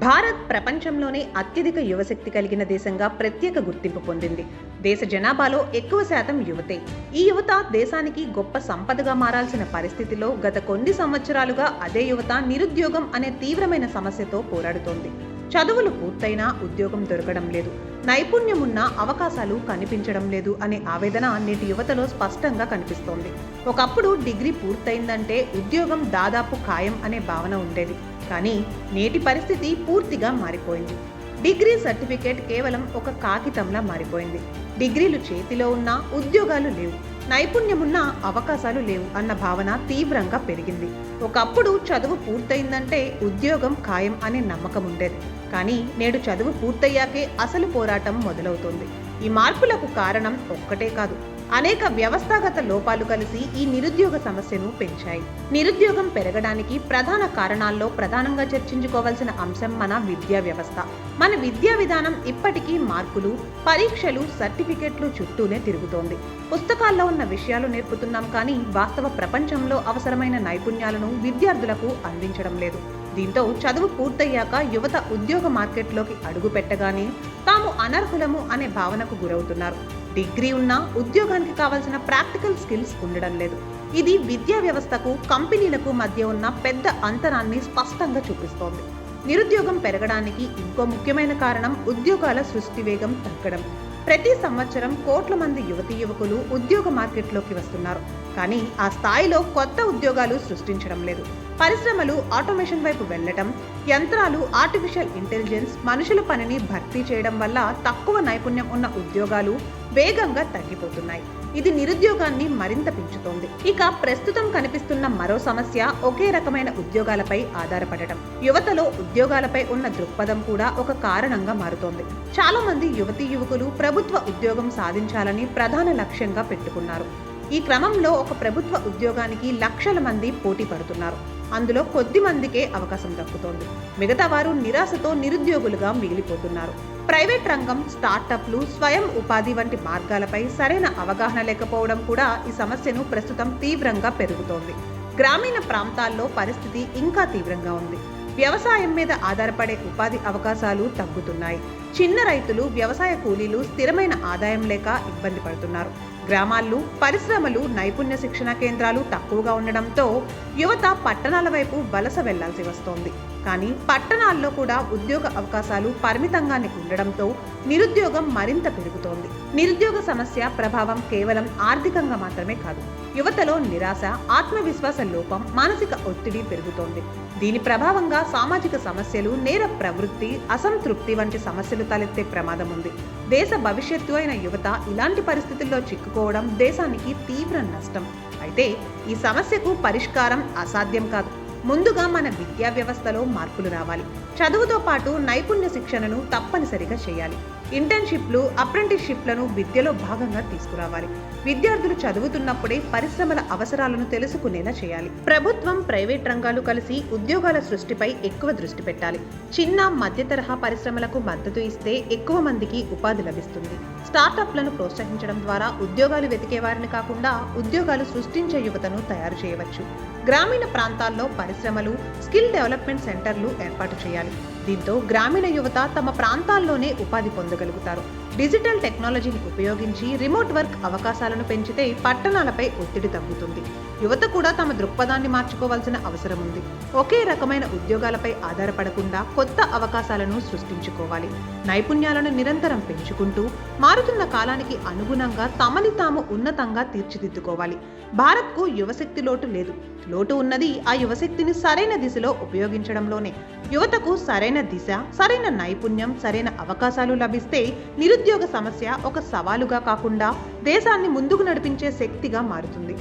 భారత్ ప్రపంచంలోనే అత్యధిక యువశక్తి కలిగిన దేశంగా ప్రత్యేక గుర్తింపు పొందింది. దేశ జనాభాలో ఎక్కువ శాతం యువతే. ఈ యువత దేశానికి గొప్ప సంపదగా మారాల్సిన పరిస్థితిలో గత కొన్ని సంవత్సరాలుగా అదే యువత నిరుద్యోగం అనే తీవ్రమైన సమస్యతో పోరాడుతోంది. చదువులు పూర్తయినా ఉద్యోగం దొరకడం లేదు, నైపుణ్యమున్న అవకాశాలు కనిపించడం లేదు అనే ఆవేదన నేటి యువతలో స్పష్టంగా కనిపిస్తోంది. ఒకప్పుడు డిగ్రీ పూర్తయిందంటే ఉద్యోగం దాదాపు ఖాయం అనే భావన ఉండేది. కానీ నేటి పరిస్థితి పూర్తిగా మారిపోయింది. డిగ్రీ సర్టిఫికేట్ కేవలం ఒక కాగితంలా మారిపోయింది. డిగ్రీలు చేతిలో ఉన్నా ఉద్యోగాలు లేవు, నైపుణ్యమున్న అవకాశాలు లేవు అన్న భావన తీవ్రంగా పెరిగింది. ఒకప్పుడు చదువు పూర్తయిందంటే ఉద్యోగం ఖాయం అనే నమ్మకం ఉండేది. కానీ నేడు చదువు పూర్తయ్యాకే అసలు పోరాటం మొదలవుతోంది. ఈ మార్పులకు కారణం ఒక్కటే కాదు, అనేక వ్యవస్థాగత లోపాలు కలిసి ఈ నిరుద్యోగ సమస్యను పెంచాయి. నిరుద్యోగం పెరగడానికి ప్రధాన కారణాల్లో ప్రధానంగా చర్చించుకోవాల్సిన అంశం మన విద్యా వ్యవస్థ. మన విద్యా విధానం ఇప్పటికీ మార్కులు, పరీక్షలు, సర్టిఫికెట్లు చుట్టూనే తిరుగుతోంది. పుస్తకాల్లో ఉన్న విషయాలు నేర్పుతున్నాం కానీ వాస్తవ ప్రపంచంలో అవసరమైన నైపుణ్యాలను విద్యార్థులకు అందించడం లేదు. దీంతో చదువు పూర్తయ్యాక యువత ఉద్యోగ మార్కెట్లోకి అడుగు పెట్టగానే తాము అనర్హులము అనే భావనకు గురవుతున్నారు. డిగ్రీ ఉన్నా ఉద్యోగానికి కావాల్సిన ప్రాక్టికల్ స్కిల్స్ ఉండడం లేదు. ఇది విద్యా వ్యవస్థకు, కంపెనీలకు మధ్య ఉన్న పెద్ద అంతరాన్ని స్పష్టంగా చూపిస్తోంది. నిరుద్యోగం పెరగడానికి ఇంకో ముఖ్యమైన కారణం ఉద్యోగాల సృష్టి వేగం తగ్గడం. ప్రతి సంవత్సరం కోట్ల మంది యువతీ యువకులు ఉద్యోగ మార్కెట్లోకి వస్తున్నారు. కానీ ఆ స్థాయిలో కొత్త ఉద్యోగాలు సృష్టించడం లేదు. పరిశ్రమలు ఆటోమేషన్ వైపు వెళ్లటం, యంత్రాలు, ఆర్టిఫిషియల్ ఇంటెలిజెన్స్ మనుషుల పనిని భర్తీ చేయడం వల్ల తక్కువ నైపుణ్యం ఉన్న ఉద్యోగాలు వేగంగా తగ్గిపోతున్నాయి. ఇది నిరుద్యోగాన్ని మరింత పెంచుతోంది. ఇక ప్రస్తుతం కనిపిస్తున్న మరో సమస్య ఒకే రకమైన ఉద్యోగాలపై ఆధారపడటం. యువతలో ఉద్యోగాలపై ఉన్న దృక్పథం కూడా ఒక కారణంగా మారుతోంది. చాలా మంది యువతీ యువకులు ప్రభుత్వ ఉద్యోగం సాధించాలని ప్రధాన లక్ష్యంగా పెట్టుకున్నారు. ఈ క్రమంలో ఒక ప్రభుత్వ ఉద్యోగానికి లక్షల మంది పోటీ పడుతున్నారు. అందులో కొద్ది మందికే అవకాశం దక్కుతోంది. మిగతా వారు నిరాశతో నిరుద్యోగులుగా మిగిలిపోతున్నారు. ప్రైవేట్ రంగం, స్టార్టప్లు, స్వయం ఉపాధి వంటి మార్గాలపై సరైన అవగాహన లేకపోవడం కూడా ఈ సమస్యను ప్రస్తుతం తీవ్రంగా పెరుగుతోంది. గ్రామీణ ప్రాంతాల్లో పరిస్థితి ఇంకా తీవ్రంగా ఉంది. వ్యవసాయం మీద ఆధారపడే ఉపాధి అవకాశాలు తగ్గుతున్నాయి. చిన్న రైతులు, వ్యవసాయ కూలీలు స్థిరమైన ఆదాయం లేక ఇబ్బంది పడుతున్నారు. గ్రామాల్లో పరిశ్రమలు, నైపుణ్య శిక్షణ కేంద్రాలు తక్కువగా ఉండడంతో యువత పట్టణాల వైపు వలస వెళ్లాల్సి వస్తోంది. కానీ పట్టణాల్లో కూడా ఉద్యోగ అవకాశాలు పరిమితంగానే ఉండడంతో నిరుద్యోగం మరింత పెరుగుతోంది. నిరుద్యోగ సమస్య ప్రభావం కేవలం ఆర్థికంగా మాత్రమే కాదు. యువతలో నిరాశ, ఆత్మవిశ్వాస లోపం, మానసిక ఒత్తిడి పెరుగుతోంది. దీని ప్రభావంగా సామాజిక సమస్యలు, నేర ప్రవృత్తి, అసంతృప్తి వంటి సమస్యలు తలెత్తే ప్రమాదం ఉంది. దేశ భవిష్యత్తు అయిన యువత ఇలాంటి పరిస్థితుల్లో చిక్కుకోవడం దేశానికి తీవ్ర నష్టం. అయితే ఈ సమస్యకు పరిష్కారం అసాధ్యం కాదు. ముందుగా మన విద్యా వ్యవస్థలో మార్పులు రావాలి. చదువుతో పాటు నైపుణ్య శిక్షణను తప్పనిసరిగా చేయాలి. ఇంటర్న్షిప్లు, అప్రెంటిస్షిప్లను విద్యలో భాగంగా తీసుకురావాలి. విద్యార్థులు చదువుతున్నప్పుడే పరిశ్రమల అవసరాలను తెలుసుకునేలా చేయాలి. ప్రభుత్వం, ప్రైవేట్ రంగాలు కలిసి ఉద్యోగాల సృష్టిపై ఎక్కువ దృష్టి పెట్టాలి. చిన్న, మధ్య తరహా పరిశ్రమలకు మద్దతు ఇస్తే ఎక్కువ మందికి ఉపాధి లభిస్తుంది. స్టార్టప్లను ప్రోత్సహించడం ద్వారా ఉద్యోగాలు వెతికే వారిని కాకుండా ఉద్యోగాలు సృష్టించే యువతను తయారు చేయవచ్చు. గ్రామీణ ప్రాంతాల్లో పరిశ్రమలు, స్కిల్ డెవలప్మెంట్ సెంటర్లు ఏర్పాటు చేయాలి. దీంతో గ్రామీణ యువత తమ ప్రాంతాల్లోనే ఉపాధి పొందగలుగుతారు. డిజిటల్ టెక్నాలజీని ఉపయోగించి రిమోట్ వర్క్ అవకాశాలను పెంచితే పట్టణాలపై ఒత్తిడి తగ్గుతుంది. యువత కూడా తమ దృక్పథాన్ని మార్చుకోవాల్సిన అవసరం ఉంది. ఒకే రకమైన ఉద్యోగాలపై ఆధారపడకుండా కొత్త అవకాశాలను సృష్టించుకోవాలి. నైపుణ్యాలను నిరంతరం పెంచుకుంటూ మారుతున్న కాలానికి అనుగుణంగా తమని తాము ఉన్నతంగా తీర్చిదిద్దుకోవాలి. భారత్కు యువశక్తి లోటు లేదు. లోటు ఉన్నది ఆ యువశక్తిని సరైన దిశలో ఉపయోగించడంలోనే. యువతకు సరైన దిశ, సరైన నైపుణ్యం, సరైన అవకాశాలు లభిస్తే నిరుద్యోగ సమస్య ఒక సవాలుగా కాకుండా దేశాన్ని ముందుకు నడిపించే శక్తిగా మారుతుంది.